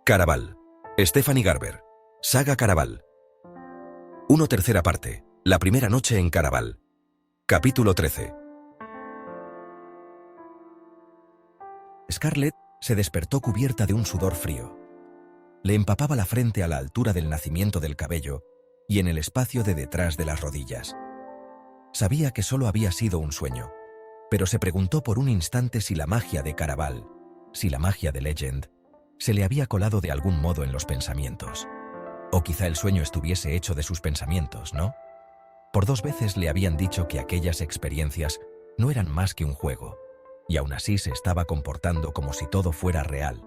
Caraval. Stephanie Garber. Saga Caraval. 1 tercera parte. La primera noche en Caraval. Capítulo 13. Scarlett se despertó cubierta de un sudor frío. Le empapaba la frente a la altura del nacimiento del cabello y en el espacio de detrás de las rodillas. Sabía que solo había sido un sueño, pero se preguntó por un instante si la magia de Caraval, si la magia de Legend, se le había colado de algún modo en los pensamientos. O quizá el sueño estuviese hecho de sus pensamientos, ¿no? Por 2 veces le habían dicho que aquellas experiencias no eran más que un juego, y aún así se estaba comportando como si todo fuera real,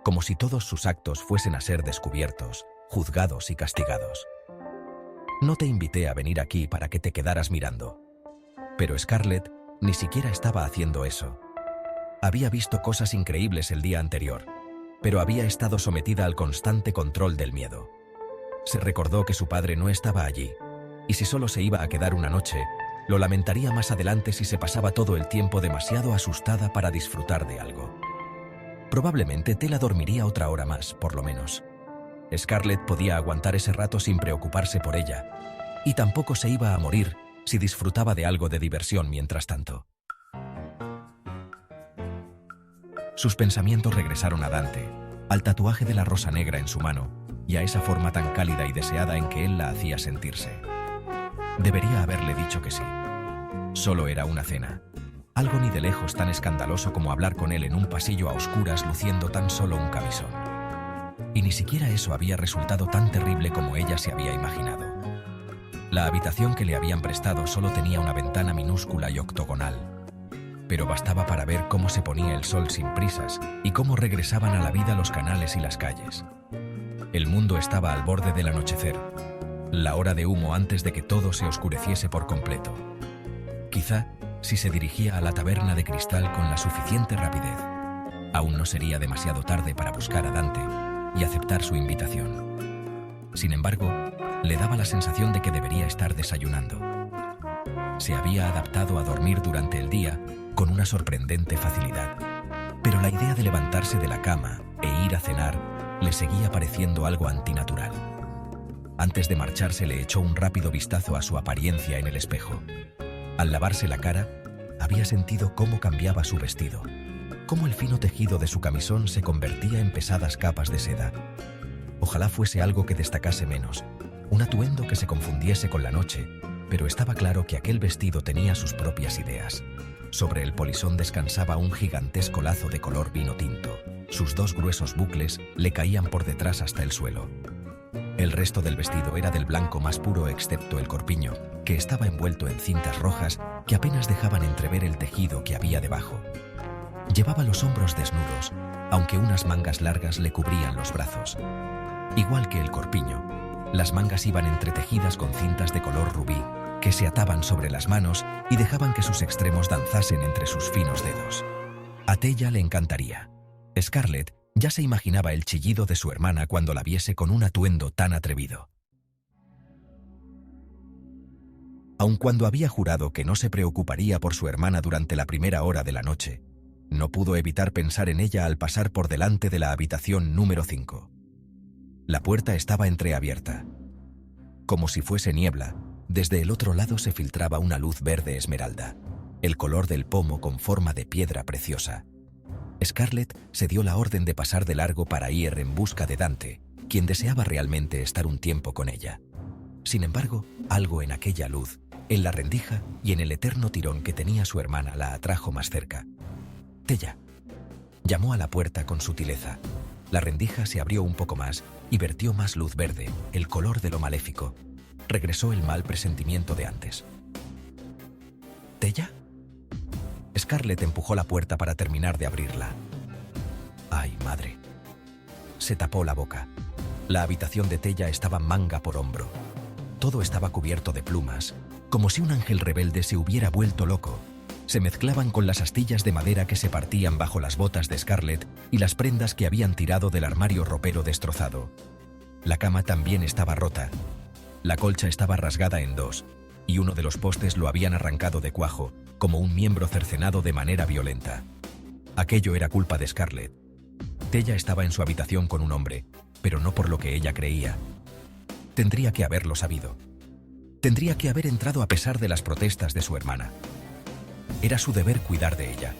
como si todos sus actos fuesen a ser descubiertos, juzgados y castigados. No te invité a venir aquí para que te quedaras mirando. Pero Scarlett ni siquiera estaba haciendo eso. Había visto cosas increíbles el día anterior, pero había estado sometida al constante control del miedo. Se recordó que su padre no estaba allí, y si solo se iba a quedar una noche, lo lamentaría más adelante si se pasaba todo el tiempo demasiado asustada para disfrutar de algo. Probablemente Tela dormiría otra hora más, por lo menos. Scarlett podía aguantar ese rato sin preocuparse por ella, y tampoco se iba a morir si disfrutaba de algo de diversión mientras tanto. Sus pensamientos regresaron a Dante, al tatuaje de la rosa negra en su mano, y a esa forma tan cálida y deseada en que él la hacía sentirse. Debería haberle dicho que sí. Solo era una cena. Algo ni de lejos tan escandaloso como hablar con él en un pasillo a oscuras luciendo tan solo un camisón. Y ni siquiera eso había resultado tan terrible como ella se había imaginado. La habitación que le habían prestado solo tenía una ventana minúscula y octogonal, pero bastaba para ver cómo se ponía el sol sin prisas y cómo regresaban a la vida los canales y las calles. El mundo estaba al borde del anochecer, la hora de humo antes de que todo se oscureciese por completo. Quizá, si se dirigía a la taberna de cristal con la suficiente rapidez, aún no sería demasiado tarde para buscar a Dante y aceptar su invitación. Sin embargo, le daba la sensación de que debería estar desayunando. Se había adaptado a dormir durante el día con una sorprendente facilidad, pero la idea de levantarse de la cama e ir a cenar le seguía pareciendo algo antinatural. Antes de marcharse le echó un rápido vistazo a su apariencia en el espejo. Al lavarse la cara, había sentido cómo cambiaba su vestido, cómo el fino tejido de su camisón se convertía en pesadas capas de seda. Ojalá fuese algo que destacase menos, un atuendo que se confundiese con la noche, pero estaba claro que aquel vestido tenía sus propias ideas. Sobre el polisón descansaba un gigantesco lazo de color vino tinto. Sus 2 gruesos bucles le caían por detrás hasta el suelo. El resto del vestido era del blanco más puro excepto el corpiño, que estaba envuelto en cintas rojas que apenas dejaban entrever el tejido que había debajo. Llevaba los hombros desnudos, aunque unas mangas largas le cubrían los brazos. Igual que el corpiño, las mangas iban entretejidas con cintas de color rubí, que se ataban sobre las manos y dejaban que sus extremos danzasen entre sus finos dedos. A Tella le encantaría. Scarlett ya se imaginaba el chillido de su hermana cuando la viese con un atuendo tan atrevido. Aun cuando había jurado que no se preocuparía por su hermana durante la primera hora de la noche, no pudo evitar pensar en ella al pasar por delante de la habitación número 5. La puerta estaba entreabierta. Como si fuese niebla, desde el otro lado se filtraba una luz verde esmeralda, el color del pomo con forma de piedra preciosa. Scarlett se dio la orden de pasar de largo para ir en busca de Dante, quien deseaba realmente estar un tiempo con ella. Sin embargo, algo en aquella luz, en la rendija y en el eterno tirón que tenía su hermana la atrajo más cerca. «Tella», llamó a la puerta con sutileza. La rendija se abrió un poco más y vertió más luz verde, el color de lo maléfico. Regresó el mal presentimiento de antes. «¿Tella?» Scarlett empujó la puerta para terminar de abrirla. ¡Ay, madre! Se tapó la boca. La habitación de Tella estaba manga por hombro. Todo estaba cubierto de plumas, como si un ángel rebelde se hubiera vuelto loco. Se mezclaban con las astillas de madera que se partían bajo las botas de Scarlett y las prendas que habían tirado del armario ropero destrozado. La cama también estaba rota. La colcha estaba rasgada en 2, y uno de los postes lo habían arrancado de cuajo, como un miembro cercenado de manera violenta. Aquello era culpa de Scarlett. Tella estaba en su habitación con un hombre, pero no por lo que ella creía. Tendría que haberlo sabido. Tendría que haber entrado a pesar de las protestas de su hermana. Era su deber cuidar de ella.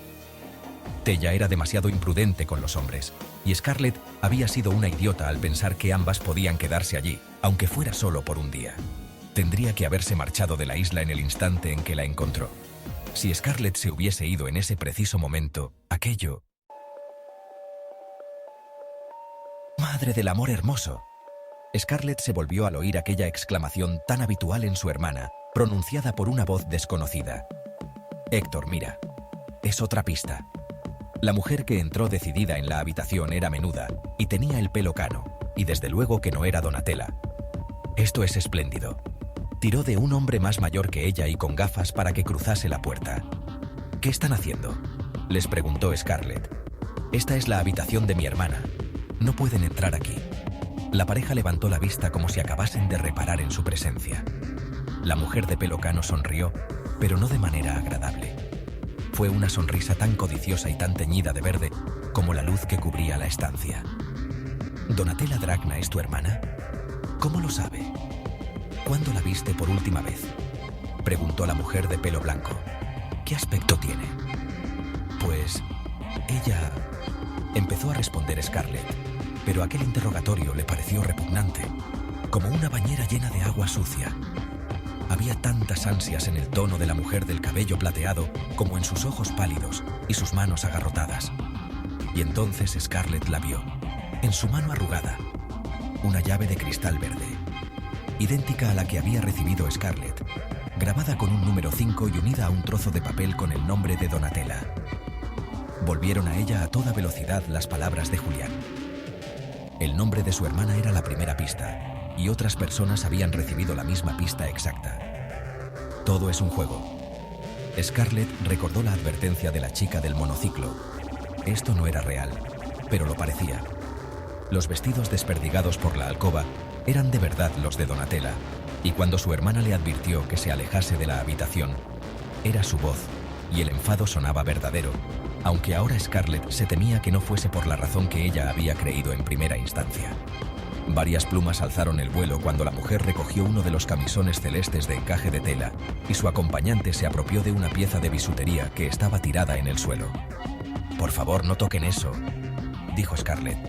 Tella era demasiado imprudente con los hombres, y Scarlett había sido una idiota al pensar que ambas podían quedarse allí, aunque fuera solo por un día. Tendría que haberse marchado de la isla en el instante en que la encontró. Si Scarlett se hubiese ido en ese preciso momento, aquello... ¡Madre del amor hermoso! Scarlett se volvió al oír aquella exclamación tan habitual en su hermana, pronunciada por una voz desconocida. Héctor, mira. Es otra pista. La mujer que entró decidida en la habitación era menuda y tenía el pelo cano, y desde luego que no era Donatella. Esto es espléndido. Tiró de un hombre más mayor que ella y con gafas para que cruzase la puerta. ¿Qué están haciendo?, les preguntó Scarlett. Esta es la habitación de mi hermana. No pueden entrar aquí. La pareja levantó la vista como si acabasen de reparar en su presencia. La mujer de pelo cano sonrió, pero no de manera agradable. Fue una sonrisa tan codiciosa y tan teñida de verde como la luz que cubría la estancia. ¿Donatella Dragna es tu hermana? ¿Cómo lo sabe? ¿Cuándo la viste por última vez?, preguntó la mujer de pelo blanco. ¿Qué aspecto tiene? Pues... ella... empezó a responder Scarlett, pero aquel interrogatorio le pareció repugnante, como una bañera llena de agua sucia. Había tantas ansias en el tono de la mujer del cabello plateado como en sus ojos pálidos y sus manos agarrotadas. Y entonces Scarlett la vio, en su mano arrugada, una llave de cristal verde, idéntica a la que había recibido Scarlett, grabada con un número 5 y unida a un trozo de papel con el nombre de Donatella. Volvieron a ella a toda velocidad las palabras de Julián. El nombre de su hermana era la primera pista, y otras personas habían recibido la misma pista exacta. Todo es un juego. Scarlett recordó la advertencia de la chica del monociclo. Esto no era real, pero lo parecía. Los vestidos desperdigados por la alcoba eran de verdad los de Donatella, y cuando su hermana le advirtió que se alejase de la habitación, era su voz, y el enfado sonaba verdadero, aunque ahora Scarlett se temía que no fuese por la razón que ella había creído en primera instancia. Varias plumas alzaron el vuelo cuando la mujer recogió uno de los camisones celestes de encaje de tela y su acompañante se apropió de una pieza de bisutería que estaba tirada en el suelo. «Por favor, no toquen eso», dijo Scarlett.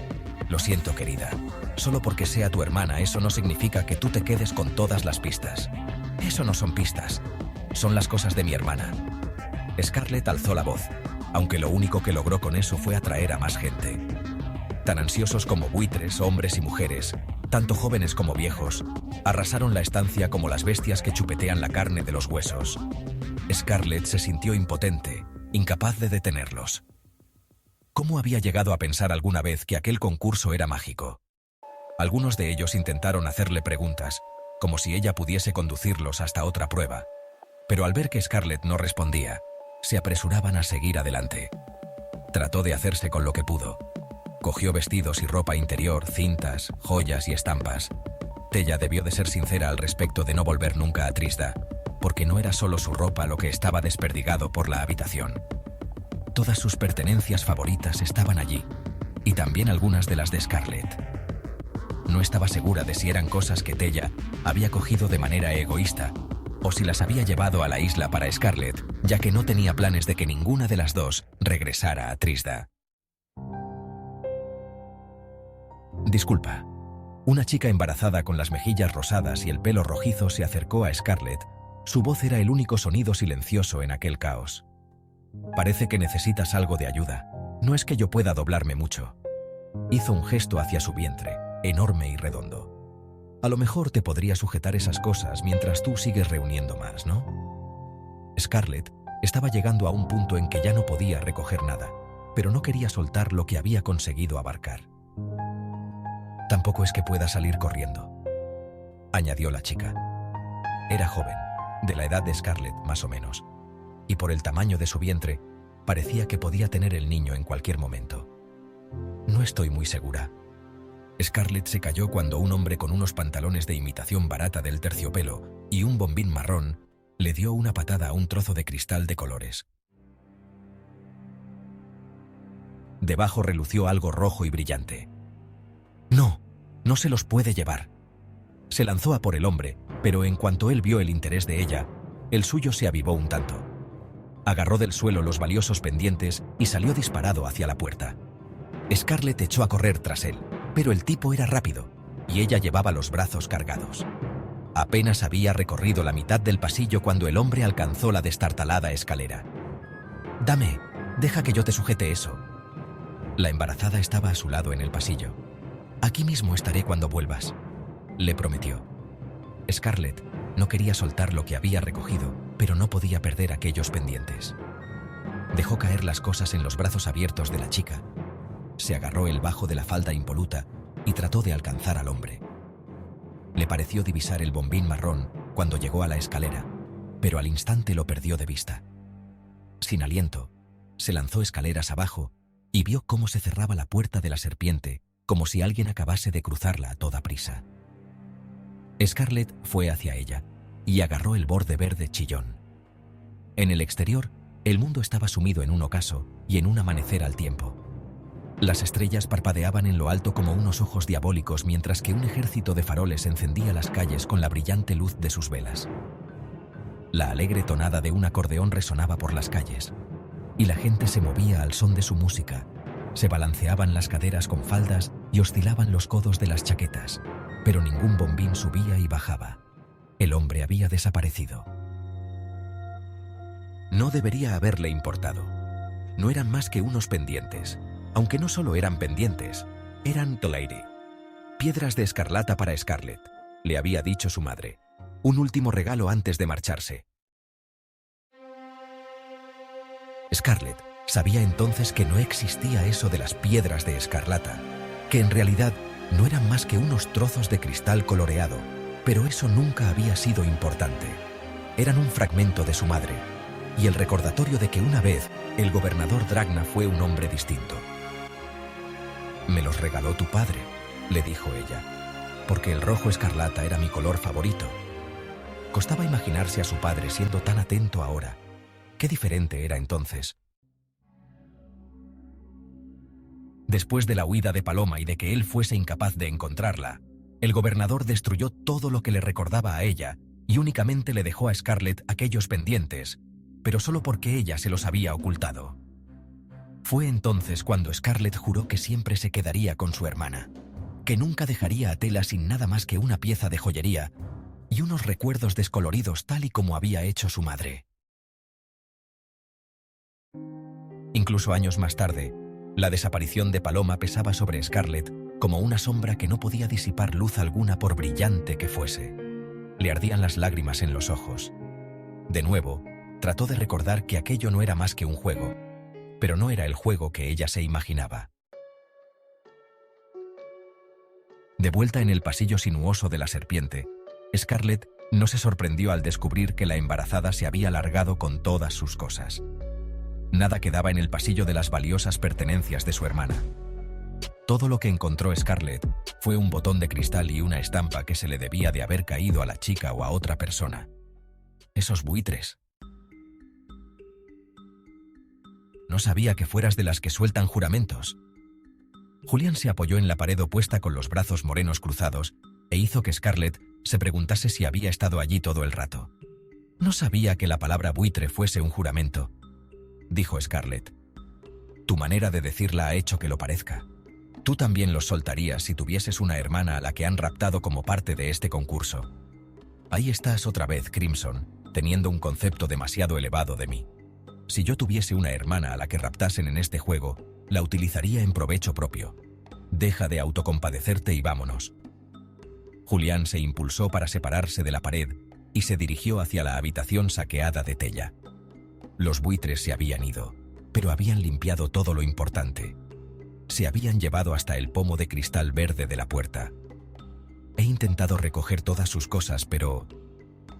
«Lo siento, querida. Solo porque sea tu hermana, eso no significa que tú te quedes con todas las pistas. Eso no son pistas. Son las cosas de mi hermana». Scarlett alzó la voz, aunque lo único que logró con eso fue atraer a más gente. Tan ansiosos como buitres, hombres y mujeres, tanto jóvenes como viejos, arrasaron la estancia como las bestias que chupetean la carne de los huesos. Scarlett se sintió impotente, incapaz de detenerlos. ¿Cómo había llegado a pensar alguna vez que aquel concurso era mágico? Algunos de ellos intentaron hacerle preguntas, como si ella pudiese conducirlos hasta otra prueba, pero al ver que Scarlett no respondía, se apresuraban a seguir adelante. Trató de hacerse con lo que pudo. Cogió vestidos y ropa interior, cintas, joyas y estampas. Tella debió de ser sincera al respecto de no volver nunca a Trisda, porque no era solo su ropa lo que estaba desperdigado por la habitación. Todas sus pertenencias favoritas estaban allí, y también algunas de las de Scarlett. No estaba segura de si eran cosas que Tella había cogido de manera egoísta, o si las había llevado a la isla para Scarlett, ya que no tenía planes de que ninguna de las dos regresara a Trisda. «Disculpa». Una chica embarazada con las mejillas rosadas y el pelo rojizo se acercó a Scarlett. Su voz era el único sonido silencioso en aquel caos. «Parece que necesitas algo de ayuda. No es que yo pueda doblarme mucho». Hizo un gesto hacia su vientre, enorme y redondo. «A lo mejor te podría sujetar esas cosas mientras tú sigues reuniendo más, ¿no?» Scarlett estaba llegando a un punto en que ya no podía recoger nada, pero no quería soltar lo que había conseguido abarcar. «Tampoco es que pueda salir corriendo», añadió la chica. Era joven, de la edad de Scarlett más o menos, y por el tamaño de su vientre, parecía que podía tener el niño en cualquier momento. «No estoy muy segura». Scarlett se calló cuando un hombre con unos pantalones de imitación barata del terciopelo y un bombín marrón le dio una patada a un trozo de cristal de colores. Debajo relució algo rojo y brillante. «No, no se los puede llevar». Se lanzó a por el hombre, pero en cuanto él vio el interés de ella, el suyo se avivó un tanto. Agarró del suelo los valiosos pendientes y salió disparado hacia la puerta. Scarlett echó a correr tras él, pero el tipo era rápido, y ella llevaba los brazos cargados. Apenas había recorrido la mitad del pasillo cuando el hombre alcanzó la destartalada escalera. «Dame, deja que yo te sujete eso». La embarazada estaba a su lado en el pasillo. «Aquí mismo estaré cuando vuelvas», le prometió. Scarlett no quería soltar lo que había recogido, pero no podía perder aquellos pendientes. Dejó caer las cosas en los brazos abiertos de la chica. Se agarró el bajo de la falda impoluta y trató de alcanzar al hombre. Le pareció divisar el bombín marrón cuando llegó a la escalera, pero al instante lo perdió de vista. Sin aliento, se lanzó escaleras abajo y vio cómo se cerraba la puerta de la serpiente, como si alguien acabase de cruzarla a toda prisa. Scarlett fue hacia ella y agarró el borde verde chillón. En el exterior, el mundo estaba sumido en un ocaso y en un amanecer al tiempo. Las estrellas parpadeaban en lo alto como unos ojos diabólicos mientras que un ejército de faroles encendía las calles con la brillante luz de sus velas. La alegre tonada de un acordeón resonaba por las calles, y la gente se movía al son de su música. Se balanceaban las caderas con faldas y oscilaban los codos de las chaquetas, pero ningún bombín subía y bajaba. El hombre había desaparecido. No debería haberle importado. No eran más que unos pendientes. Aunque no solo eran pendientes, eran The Lady. Piedras de escarlata para Scarlett, le había dicho su madre. Un último regalo antes de marcharse. Scarlett sabía entonces que no existía eso de las piedras de escarlata, que en realidad no eran más que unos trozos de cristal coloreado, pero eso nunca había sido importante. Eran un fragmento de su madre, y el recordatorio de que una vez el gobernador Dragna fue un hombre distinto. «Me los regaló tu padre», le dijo ella, «porque el rojo escarlata era mi color favorito». Costaba imaginarse a su padre siendo tan atento ahora. Qué diferente era entonces. Después de la huida de Paloma y de que él fuese incapaz de encontrarla, el gobernador destruyó todo lo que le recordaba a ella y únicamente le dejó a Scarlett aquellos pendientes, pero solo porque ella se los había ocultado. Fue entonces cuando Scarlett juró que siempre se quedaría con su hermana, que nunca dejaría a Tela sin nada más que una pieza de joyería y unos recuerdos descoloridos tal y como había hecho su madre. Incluso años más tarde, la desaparición de Paloma pesaba sobre Scarlett como una sombra que no podía disipar luz alguna por brillante que fuese. Le ardían las lágrimas en los ojos. De nuevo, trató de recordar que aquello no era más que un juego, pero no era el juego que ella se imaginaba. De vuelta en el pasillo sinuoso de la serpiente, Scarlett no se sorprendió al descubrir que la embarazada se había largado con todas sus cosas. Nada quedaba en el pasillo de las valiosas pertenencias de su hermana. Todo lo que encontró Scarlett fue un botón de cristal y una estampa que se le debía de haber caído a la chica o a otra persona. Esos buitres. No sabía que fueras de las que sueltan juramentos. Julián se apoyó en la pared opuesta con los brazos morenos cruzados e hizo que Scarlett se preguntase si había estado allí todo el rato. No sabía que la palabra buitre fuese un juramento, dijo Scarlett. Tu manera de decirla ha hecho que lo parezca. Tú también los soltarías si tuvieses una hermana a la que han raptado como parte de este concurso. Ahí estás otra vez, Crimson, teniendo un concepto demasiado elevado de mí. Si yo tuviese una hermana a la que raptasen en este juego, la utilizaría en provecho propio. Deja de autocompadecerte y vámonos. Julián se impulsó para separarse de la pared y se dirigió hacia la habitación saqueada de Tella. Los buitres se habían ido, pero habían limpiado todo lo importante. Se habían llevado hasta el pomo de cristal verde de la puerta. He intentado recoger todas sus cosas, pero...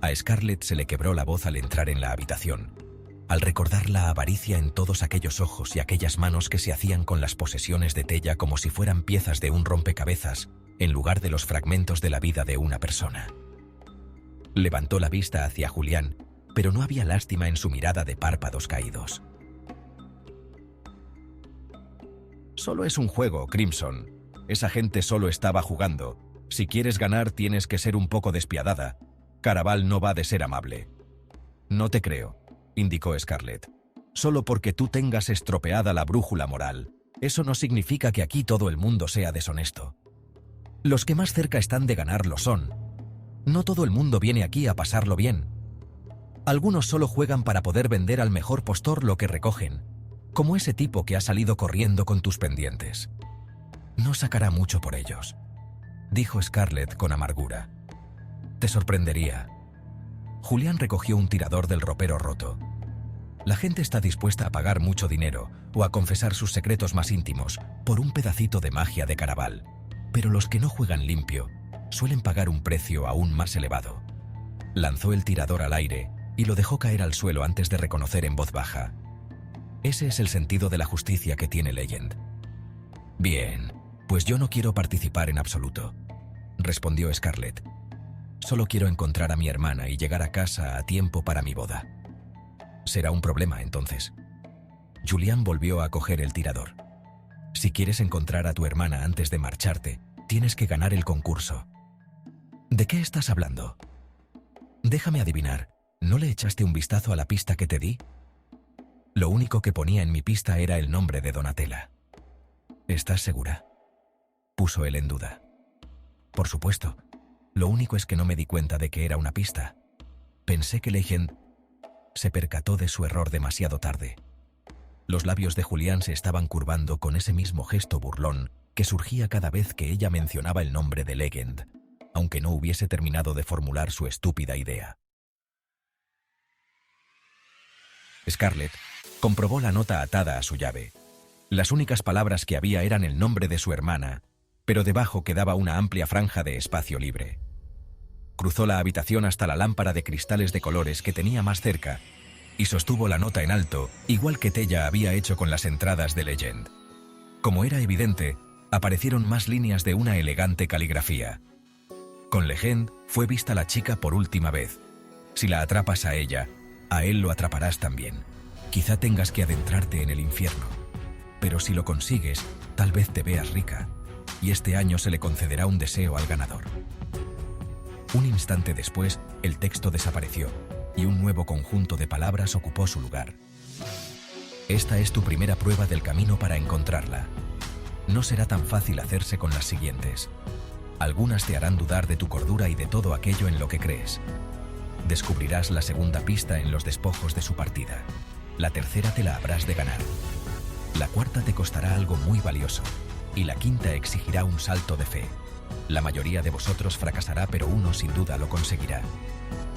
A Scarlett se le quebró la voz al entrar en la habitación, al recordar la avaricia en todos aquellos ojos y aquellas manos que se hacían con las posesiones de Tella como si fueran piezas de un rompecabezas, en lugar de los fragmentos de la vida de una persona. Levantó la vista hacia Julián, pero no había lástima en su mirada de párpados caídos. Solo es un juego, Crimson. Esa gente solo estaba jugando. Si quieres ganar, tienes que ser un poco despiadada. Caraval no va de ser amable. No te creo, indicó Scarlett. Solo porque tú tengas estropeada la brújula moral, eso no significa que aquí todo el mundo sea deshonesto. Los que más cerca están de ganar lo son. No todo el mundo viene aquí a pasarlo bien. Algunos solo juegan para poder vender al mejor postor lo que recogen, como ese tipo que ha salido corriendo con tus pendientes. No sacará mucho por ellos, dijo Scarlett con amargura. Te sorprendería. Julián recogió un tirador del ropero roto. La gente está dispuesta a pagar mucho dinero o a confesar sus secretos más íntimos por un pedacito de magia de Caraval, pero los que no juegan limpio suelen pagar un precio aún más elevado. Lanzó el tirador al aire y lo dejó caer al suelo antes de reconocer en voz baja. Ese es el sentido de la justicia que tiene Legend. Bien, pues yo no quiero participar en absoluto, respondió Scarlett. Solo quiero encontrar a mi hermana y llegar a casa a tiempo para mi boda. Será un problema, entonces. Julián volvió a coger el tirador. Si quieres encontrar a tu hermana antes de marcharte, tienes que ganar el concurso. ¿De qué estás hablando? Déjame adivinar, ¿no le echaste un vistazo a la pista que te di? Lo único que ponía en mi pista era el nombre de Donatella. ¿Estás segura?, puso él en duda. Por supuesto. Lo único es que no me di cuenta de que era una pista. Pensé que Legend se percató de su error demasiado tarde. Los labios de Julián se estaban curvando con ese mismo gesto burlón que surgía cada vez que ella mencionaba el nombre de Legend, aunque no hubiese terminado de formular su estúpida idea. Scarlett comprobó la nota atada a su llave. Las únicas palabras que había eran el nombre de su hermana, pero debajo quedaba una amplia franja de espacio libre. Cruzó la habitación hasta la lámpara de cristales de colores que tenía más cerca y sostuvo la nota en alto, igual que Tella había hecho con las entradas de Legend. Como era evidente, aparecieron más líneas de una elegante caligrafía. Con Legend fue vista la chica por última vez. Si la atrapas a ella, a él lo atraparás también. Quizá tengas que adentrarte en el infierno, pero si lo consigues, tal vez te veas rica, y este año se le concederá un deseo al ganador. Un instante después, el texto desapareció, y un nuevo conjunto de palabras ocupó su lugar. Esta es tu primera prueba del camino para encontrarla. No será tan fácil hacerse con las siguientes. Algunas te harán dudar de tu cordura y de todo aquello en lo que crees. Descubrirás la segunda pista en los despojos de su partida. La tercera te la habrás de ganar. La cuarta te costará algo muy valioso. Y la quinta exigirá un salto de fe. La mayoría de vosotros fracasará, pero uno sin duda lo conseguirá.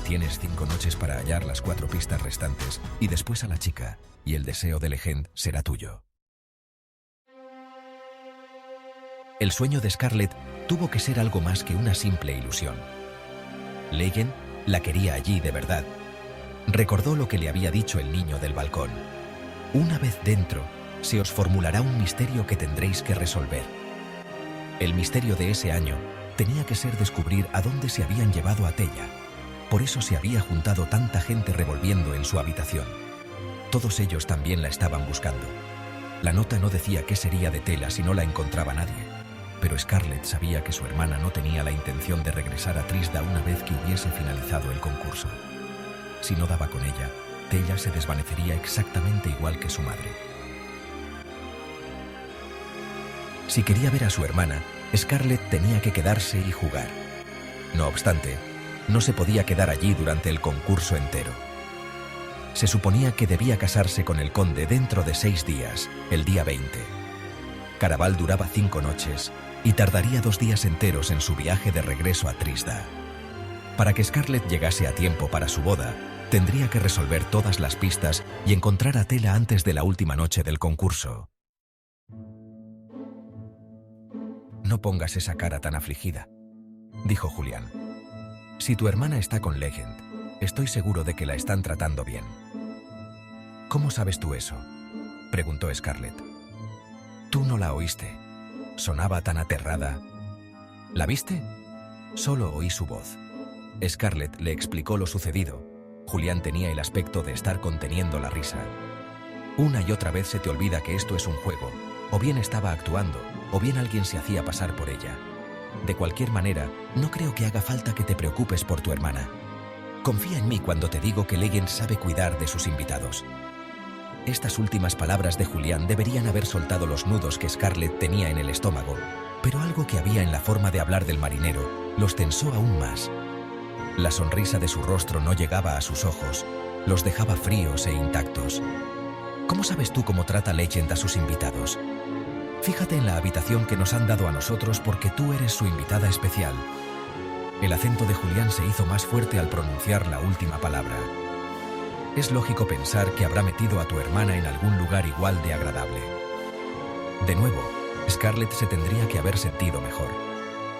Tienes 5 noches para hallar las 4 pistas restantes y después a la chica, y el deseo de Legend será tuyo. El sueño de Scarlett tuvo que ser algo más que una simple ilusión. Legend la quería allí de verdad. Recordó lo que le había dicho el niño del balcón. Una vez dentro, se os formulará un misterio que tendréis que resolver. El misterio de ese año tenía que ser descubrir a dónde se habían llevado a Tella. Por eso se había juntado tanta gente revolviendo en su habitación. Todos ellos también la estaban buscando. La nota no decía qué sería de Tella si no la encontraba nadie, pero Scarlett sabía que su hermana no tenía la intención de regresar a Trisda una vez que hubiese finalizado el concurso. Si no daba con ella, Tella se desvanecería exactamente igual que su madre. Si quería ver a su hermana, Scarlett tenía que quedarse y jugar. No obstante, no se podía quedar allí durante el concurso entero. Se suponía que debía casarse con el conde dentro de 6 días, el día 20. Caraval duraba 5 noches y tardaría 2 días enteros en su viaje de regreso a Trisda. Para que Scarlett llegase a tiempo para su boda, tendría que resolver todas las pistas y encontrar a Tella antes de la última noche del concurso. No pongas esa cara tan afligida, dijo Julián. Si tu hermana está con Legend, estoy seguro de que la están tratando bien. ¿Cómo sabes tú eso?, preguntó Scarlett. Tú no la oíste. Sonaba tan aterrada. ¿La viste? Solo oí su voz. Scarlett le explicó lo sucedido. Julián tenía el aspecto de estar conteniendo la risa. Una y otra vez se te olvida que esto es un juego, O bien estaba actuando, o bien alguien se hacía pasar por ella. De cualquier manera, no creo que haga falta que te preocupes por tu hermana. Confía en mí cuando te digo que Legend sabe cuidar de sus invitados. Estas últimas palabras de Julián deberían haber soltado los nudos que Scarlett tenía en el estómago, pero algo que había en la forma de hablar del marinero los tensó aún más. La sonrisa de su rostro no llegaba a sus ojos, los dejaba fríos e intactos. ¿Cómo sabes tú cómo trata Legend a sus invitados? Fíjate en la habitación que nos han dado a nosotros porque tú eres su invitada especial. El acento de Julián se hizo más fuerte al pronunciar la última palabra. Es lógico pensar que habrá metido a tu hermana en algún lugar igual de agradable. De nuevo, Scarlett se tendría que haber sentido mejor.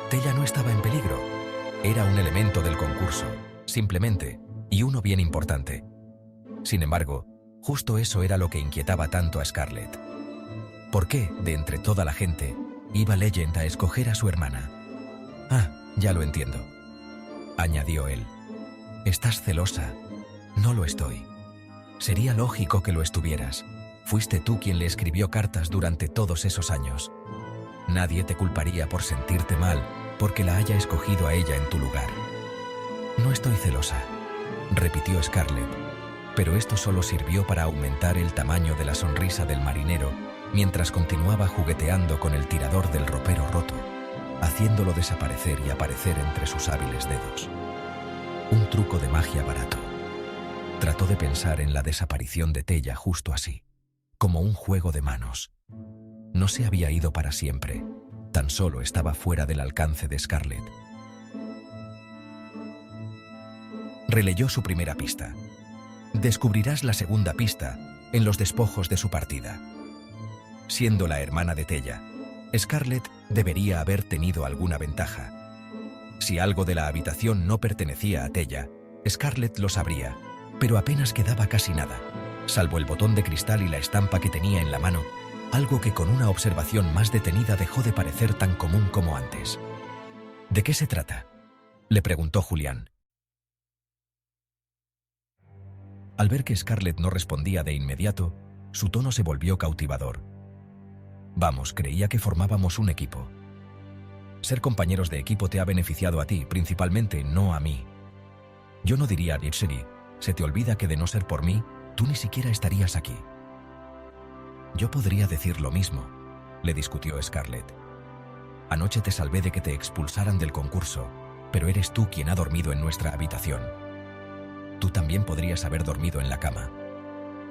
Tella no estaba en peligro. Era un elemento del concurso, simplemente, y uno bien importante. Sin embargo, justo eso era lo que inquietaba tanto a Scarlett. ¿Por qué, de entre toda la gente, iba Legend a escoger a su hermana? Ah, ya lo entiendo, añadió él. Estás celosa. No lo estoy. Sería lógico que lo estuvieras. Fuiste tú quien le escribió cartas durante todos esos años. Nadie te culparía por sentirte mal porque la haya escogido a ella en tu lugar. No estoy celosa, repitió Scarlett, pero esto solo sirvió para aumentar el tamaño de la sonrisa del marinero mientras continuaba jugueteando con el tirador del ropero roto, haciéndolo desaparecer y aparecer entre sus hábiles dedos. Un truco de magia barato. Trató de pensar en la desaparición de Tella justo así, como un juego de manos. No se había ido para siempre, tan solo estaba fuera del alcance de Scarlett. Releyó su primera pista. Descubrirás la segunda pista en los despojos de su partida. Siendo la hermana de Tella, Scarlett debería haber tenido alguna ventaja. Si algo de la habitación no pertenecía a Tella, Scarlett lo sabría, pero apenas quedaba casi nada, salvo el botón de cristal y la estampa que tenía en la mano, algo que con una observación más detenida dejó de parecer tan común como antes. ¿De qué se trata?, le preguntó Julián. Al ver que Scarlett no respondía de inmediato, su tono se volvió cautivador. Vamos, creía que formábamos un equipo. Ser compañeros de equipo te ha beneficiado a ti, principalmente, no a mí. Yo no diría a Dipseri, se te olvida que de no ser por mí, tú ni siquiera estarías aquí. Yo podría decir lo mismo, le discutió Scarlett. Anoche te salvé de que te expulsaran del concurso, pero eres tú quien ha dormido en nuestra habitación. Tú también podrías haber dormido en la cama.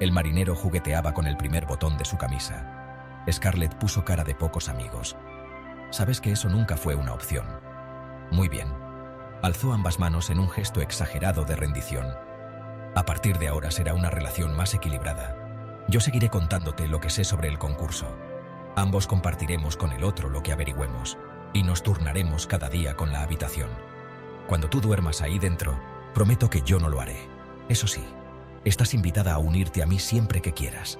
El marinero jugueteaba con el primer botón de su camisa. Scarlett puso cara de pocos amigos. Sabes que eso nunca fue una opción. Muy bien. Alzó ambas manos en un gesto exagerado de rendición. A partir de ahora será una relación más equilibrada. Yo seguiré contándote lo que sé sobre el concurso. Ambos compartiremos con el otro lo que averigüemos, y nos turnaremos cada día con la habitación. Cuando tú duermas ahí dentro, prometo que yo no lo haré. Eso sí, estás invitada a unirte a mí siempre que quieras.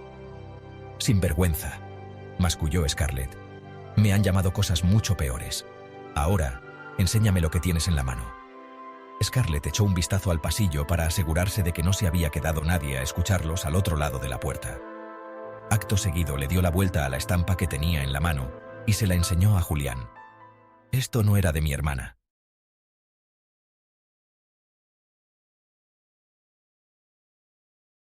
Sinvergüenza, masculló Scarlett. Me han llamado cosas mucho peores. Ahora, enséñame lo que tienes en la mano. Scarlett echó un vistazo al pasillo para asegurarse de que no se había quedado nadie a escucharlos al otro lado de la puerta. Acto seguido le dio la vuelta a la estampa que tenía en la mano y se la enseñó a Julián. Esto no era de mi hermana.